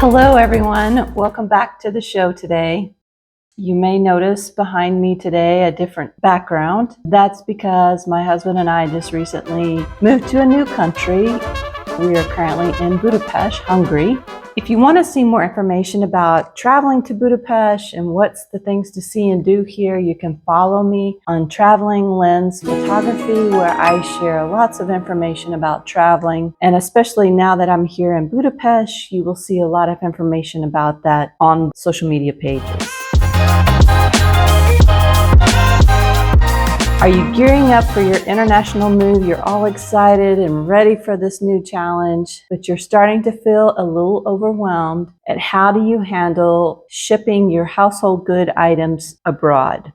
Hello everyone, welcome back to the show today. You may notice behind me today a different background. That's because my husband and I just recently moved to a new country. We are currently in Budapest, Hungary. If you want to see more information about traveling to Budapest and what's the things to see and do here, you can follow me on Traveling Lens Photography, where I share lots of information about traveling. And especially now that I'm here in Budapest, you will see a lot of information about that on social media pages. Are you gearing up for your international move? You're all excited and ready for this new challenge, but you're starting to feel a little overwhelmed at how do you handle shipping your household good items abroad?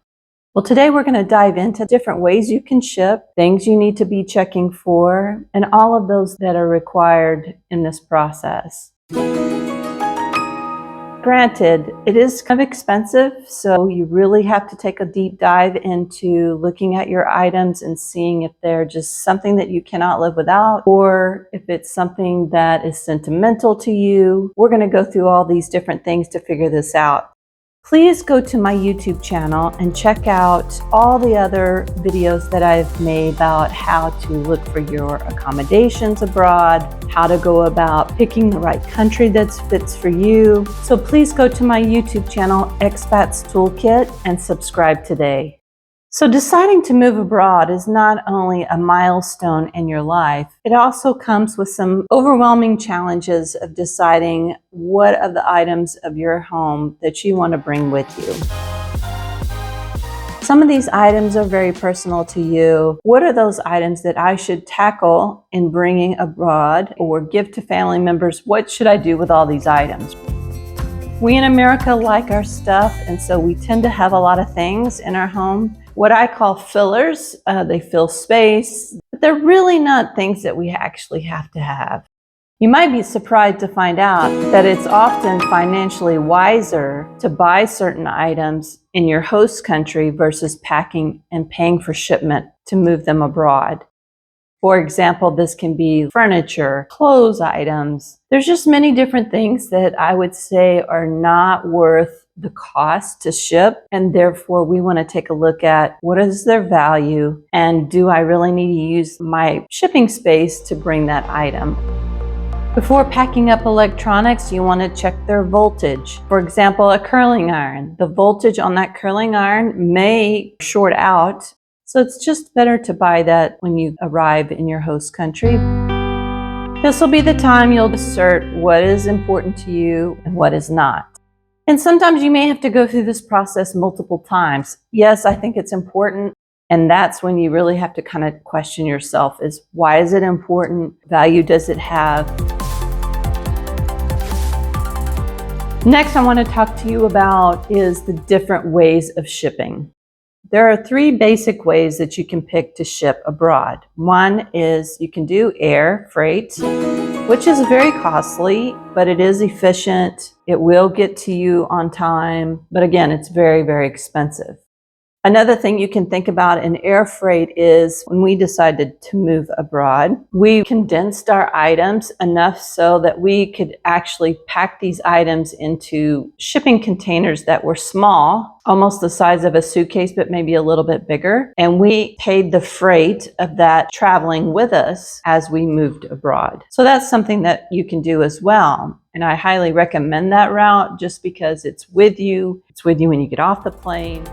Well, today we're going to dive into different ways you can ship, things you need to be checking for, and all of those that are required in this process. Granted, it is kind of expensive, so you really have to take a deep dive into looking at your items and seeing if they're just something that you cannot live without, or if it's something that is sentimental to you. We're going to go through all these different things to figure this out. Please go to my YouTube channel and check out all the other videos that I've made about how to look for your accommodations abroad, how to go about picking the right country that fits for you. So please go to my YouTube channel, Expats Toolkit, and subscribe today. So deciding to move abroad is not only a milestone in your life, it also comes with some overwhelming challenges of deciding what of the items of your home that you want to bring with you. Some of these items are very personal to you. What are those items that I should tackle in bringing abroad or give to family members? What should I do with all these items? We in America like our stuff, and so we tend to have a lot of things in our home. What I call fillers. They fill space, but they're really not things that we actually have to have. You might be surprised to find out that it's often financially wiser to buy certain items in your host country versus packing and paying for shipment to move them abroad. For example, this can be furniture, clothes items. There's just many different things that I would say are not worth the cost to ship, and therefore we want to take a look at what is their value and do I really need to use my shipping space to bring that item. Before packing up electronics, you want to check their voltage. For example, a curling iron. The voltage on that curling iron may short out, so it's just better to buy that when you arrive in your host country. This will be the time you'll assert what is important to you and what is not. And sometimes you may have to go through this process multiple times. Yes, I think it's important. And that's when you really have to kind of question yourself is why is it important? Value does it have? Next, I want to talk to you about is the different ways of shipping. There are three basic ways that you can pick to ship abroad. One is you can do air freight, which is very costly, but it is efficient. It will get to you on time, but again, it's very, very expensive. Another thing you can think about in air freight is when we decided to move abroad, we condensed our items enough so that we could actually pack these items into shipping containers that were small, almost the size of a suitcase, but maybe a little bit bigger. And we paid the freight of that traveling with us as we moved abroad. So that's something that you can do as well. And I highly recommend that route just because it's with you. It's with you when you get off the plane.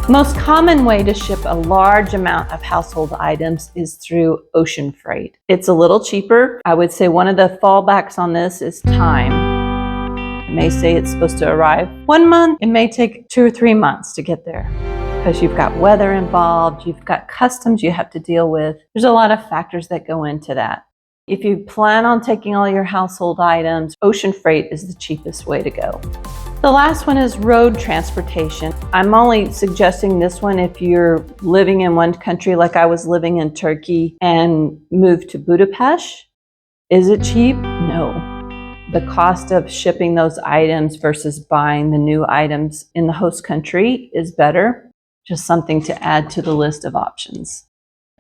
The most common way to ship a large amount of household items is through ocean freight. It's a little cheaper. I would say one of the fallbacks on this is time. It may say it's supposed to arrive 1 month. It may take 2 or 3 months to get there because you've got weather involved, you've got customs you have to deal with. There's a lot of factors that go into that. If you plan on taking all your household items, ocean freight is the cheapest way to go. The last one is road transportation. I'm only suggesting this one if you're living in one country, like I was living in Turkey and moved to Budapest. Is it cheap? No. The cost of shipping those items versus buying the new items in the host country is better. Just something to add to the list of options.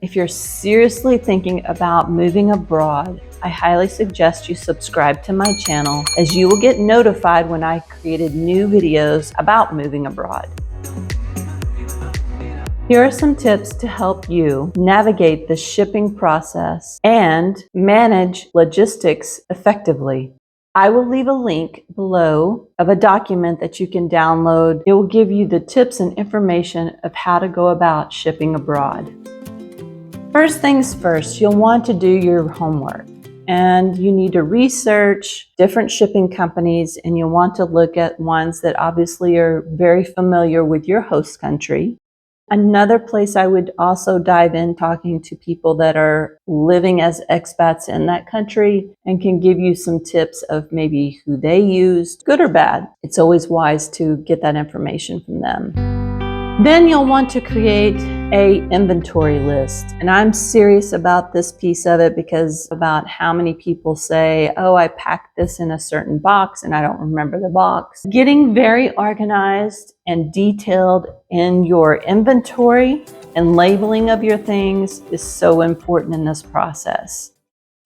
If you're seriously thinking about moving abroad, I highly suggest you subscribe to my channel, as you will get notified when I created new videos about moving abroad. Here are some tips to help you navigate the shipping process and manage logistics effectively. I will leave a link below of a document that you can download. It will give you the tips and information of how to go about shipping abroad. First things first, you'll want to do your homework, and you need to research different shipping companies, and you'll want to look at ones that obviously are very familiar with your host country. Another place I would also dive in, talking to people that are living as expats in that country and can give you some tips of maybe who they used, good or bad. It's always wise to get that information from them. Then you'll want to create an inventory list. And I'm serious about this piece of it because about how many people say, oh, I packed this in a certain box and I don't remember the box. Getting very organized and detailed in your inventory and labeling of your things is so important in this process.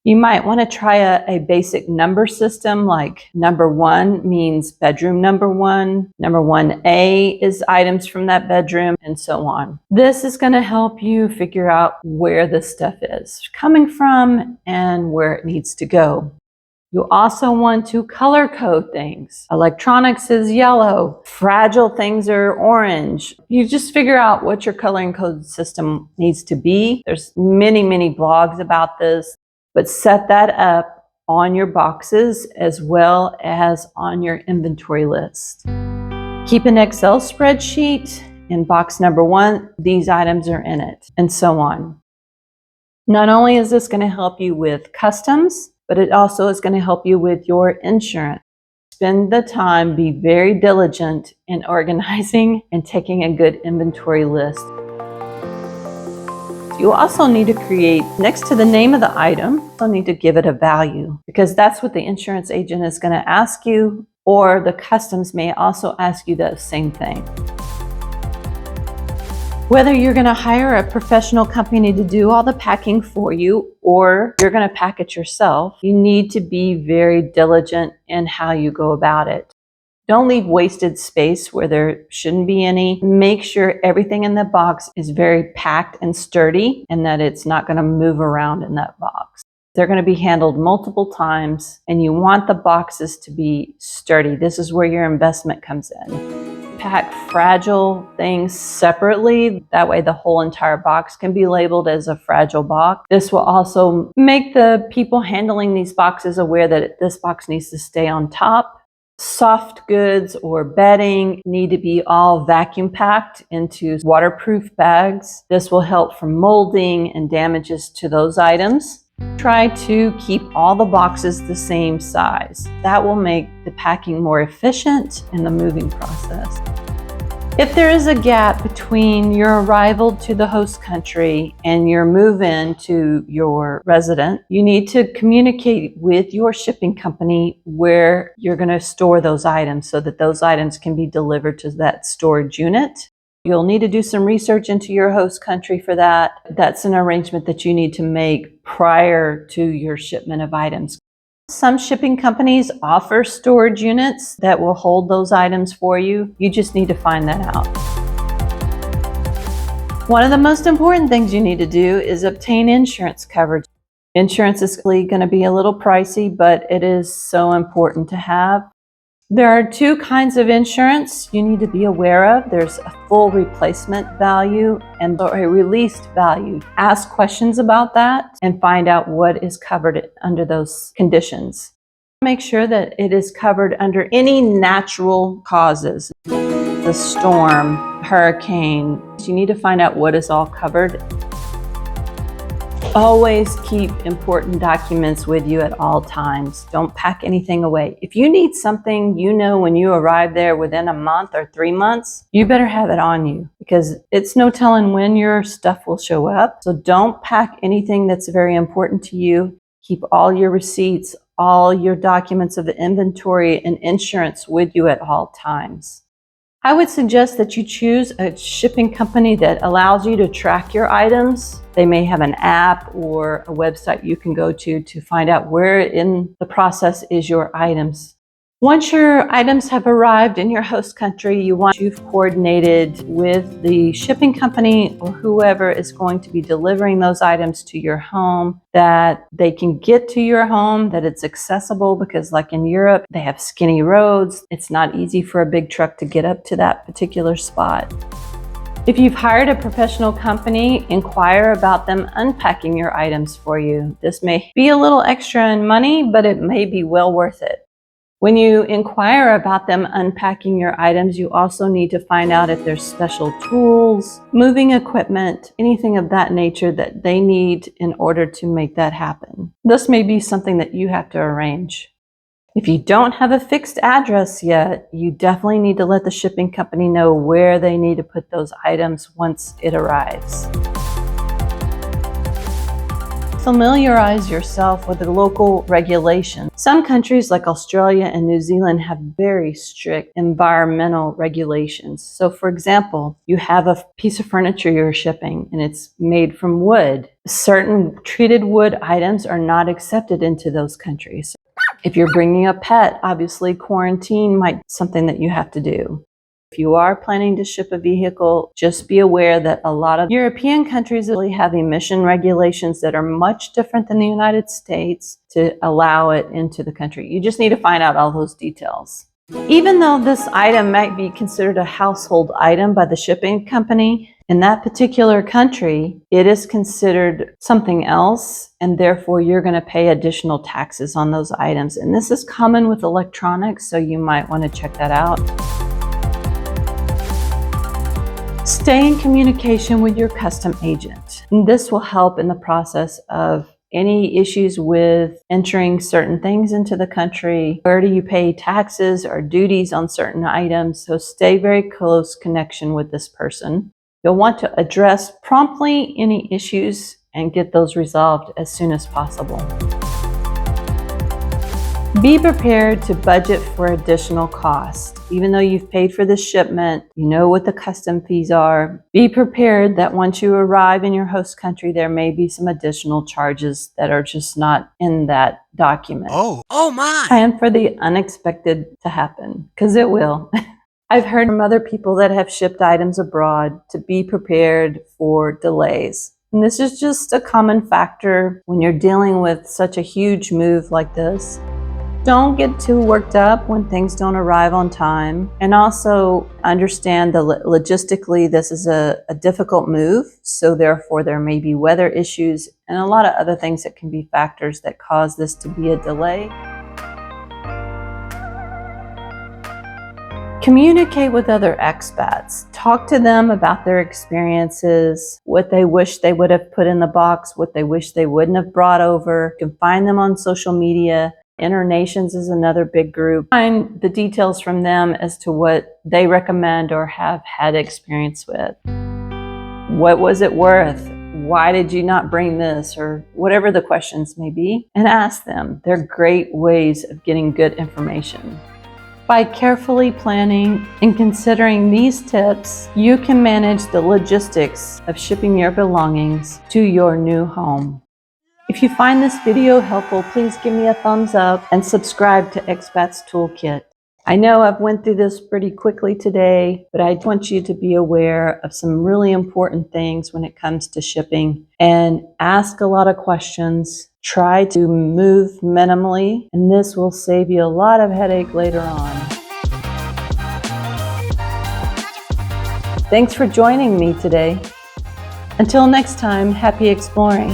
You might want to try a basic number system, like number 1 means bedroom number 1, number 1A is items from that bedroom, and so on. This is going to help you figure out where this stuff is coming from and where it needs to go. You also want to color code things. Electronics is yellow, fragile things are orange. You just figure out what your coloring code system needs to be. There's many blogs about this. But set that up on your boxes as well as on your inventory list. Keep an Excel spreadsheet. In box number 1, these items are in it, and so on. Not only is this going to help you with customs, but it also is going to help you with your insurance. Spend the time, be very diligent in organizing and taking a good inventory list. You also need to create, next to the name of the item, you'll need to give it a value, because that's what the insurance agent is going to ask you, or the customs may also ask you the same thing. Whether you're going to hire a professional company to do all the packing for you, or you're going to pack it yourself, you need to be very diligent in how you go about it. Don't leave wasted space where there shouldn't be any. Make sure everything in the box is very packed and sturdy and that it's not going to move around in that box. They're going to be handled multiple times, and you want the boxes to be sturdy. This is where your investment comes in. Pack fragile things separately. That way the whole entire box can be labeled as a fragile box. This will also make the people handling these boxes aware that this box needs to stay on top. Soft goods or bedding need to be all vacuum packed into waterproof bags. This will help from molding and damages to those items. Try to keep all the boxes the same size. That will make the packing more efficient in the moving process. If there is a gap between your arrival to the host country and your move-in to your resident, you need to communicate with your shipping company where you're going to store those items so that those items can be delivered to that storage unit. You'll need to do some research into your host country for that. That's an arrangement that you need to make prior to your shipment of items. Some shipping companies offer storage units that will hold those items for you. You just need to find that out. One of the most important things you need to do is obtain insurance coverage. Insurance is going to be a little pricey, but it is so important to have. There are 2 kinds of insurance you need to be aware of. There's a full replacement value and a released value. Ask questions about that and find out what is covered under those conditions. Make sure that it is covered under any natural causes. The storm, hurricane. You need to find out what is all covered. Always keep important documents with you at all times. Don't pack anything away. If you need something, you know when you arrive there within a month or 3 months, you better have it on you, because it's no telling when your stuff will show up. So don't pack anything that's very important to you. Keep all your receipts, all your documents of the inventory and insurance with you at all times. I would suggest that you choose a shipping company that allows you to track your items. They may have an app or a website you can go to find out where in the process is your items. Once your items have arrived in your host country, you've coordinated with the shipping company or whoever is going to be delivering those items to your home, that they can get to your home, that it's accessible, because like in Europe, they have skinny roads. It's not easy for a big truck to get up to that particular spot. If you've hired a professional company, inquire about them unpacking your items for you. This may be a little extra in money, but it may be well worth it. When you inquire about them unpacking your items, you also need to find out if there's special tools, moving equipment, anything of that nature that they need in order to make that happen. This may be something that you have to arrange. If you don't have a fixed address yet, you definitely need to let the shipping company know where they need to put those items once it arrives. Familiarize yourself with the local regulations. Some countries like Australia and New Zealand have very strict environmental regulations. So for example, you have a piece of furniture you're shipping and it's made from wood. Certain treated wood items are not accepted into those countries. If you're bringing a pet, obviously quarantine might be something that you have to do. If you are planning to ship a vehicle, just be aware that a lot of European countries really have emission regulations that are much different than the United States to allow it into the country. You just need to find out all those details. Even though this item might be considered a household item by the shipping company, in that particular country, it is considered something else, and therefore you're going to pay additional taxes on those items. And this is common with electronics, so you might want to check that out. Stay in communication with your custom agent. And this will help in the process of any issues with entering certain things into the country. Where do you pay taxes or duties on certain items? So stay very close connection with this person. You'll want to address promptly any issues and get those resolved as soon as possible. Be prepared to budget for additional costs. Even though you've paid for the shipment, you know what the custom fees are. Be prepared that once you arrive in your host country, there may be some additional charges that are just not in that document. Oh my! Plan for the unexpected to happen, because it will. I've heard from other people that have shipped items abroad to be prepared for delays. And this is just a common factor when you're dealing with such a huge move like this. Don't get too worked up when things don't arrive on time. And also understand that logistically this is a difficult move. So therefore there may be weather issues and a lot of other things that can be factors that cause this to be a delay. Communicate with other expats. Talk to them about their experiences, what they wish they would have put in the box, what they wish they wouldn't have brought over. You can find them on social media. Internations is another big group. Find the details from them as to what they recommend or have had experience with. What was it worth? Why did you not bring this? Or whatever the questions may be, and ask them. They're great ways of getting good information. By carefully planning and considering these tips, you can manage the logistics of shipping your belongings to your new home. If you find this video helpful, please give me a thumbs up and subscribe to Expats Toolkit. I know I've went through this pretty quickly today, but I want you to be aware of some really important things when it comes to shipping, and ask a lot of questions. Try to move minimally, and this will save you a lot of headache later on. Thanks for joining me today. Until next time, happy exploring.